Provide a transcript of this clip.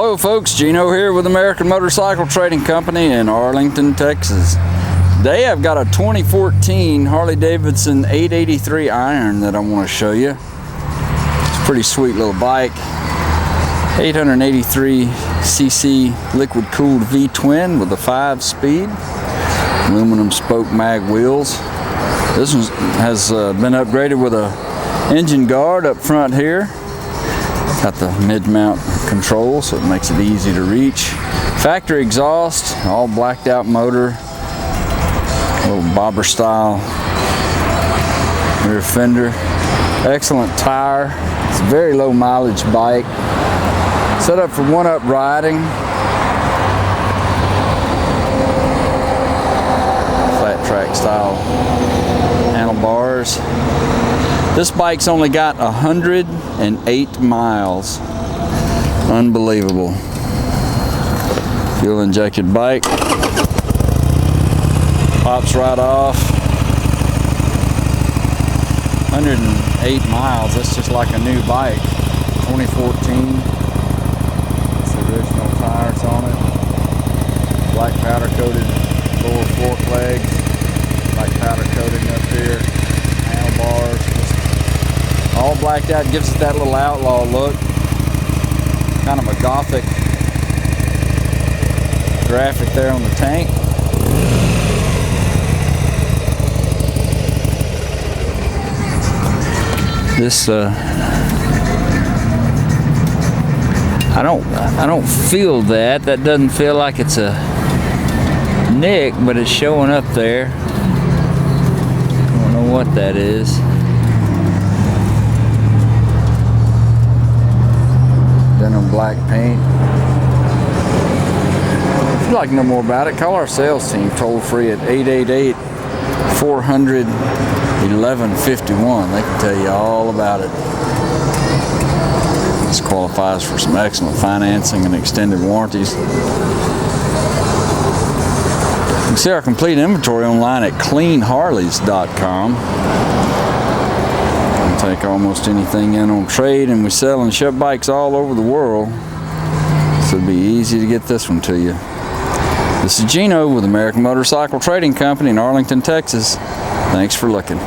Hello folks, Gino here with American Motorcycle Trading Company in Arlington, Texas. Today I've got a 2014 Harley Davidson 883 iron that I want to show you. It's a pretty sweet little bike. 883cc liquid cooled V-twin with a 5-speed. Aluminum spoke mag wheels. This one has been upgraded with a engine guard up front here. Got the mid-mount control, so it makes it easy to reach. Factory exhaust, all blacked out motor, little bobber style rear fender. Excellent tire. It's a very low mileage bike. Set up for one-up riding. Flat track style handlebars. This bike's only got 108 miles. Unbelievable. Fuel injected bike. Pops right off. 108 miles. That's just like a new bike. 2014. It's the original tires on it. Black powder coated lower fork legs. Black powder coating up here. Handlebars. All blacked out, gives it that little outlaw look. Kind of a gothic graphic there on the tank. This I don't feel that. That doesn't feel like it's a nick, but it's showing up there. I don't know what that is. Denim black paint. If you'd like to know more about it, call our sales team toll free at 888-400-1151. They can tell you all about it. This qualifies for some excellent financing and extended warranties. You can see our complete inventory online at cleanharleys.com. Take almost anything in on trade, and we sell and ship bikes all over the world, so it'd be easy to get this one to you. This is Gino with American Motorcycle Trading Company in Arlington, Texas. Thanks for looking.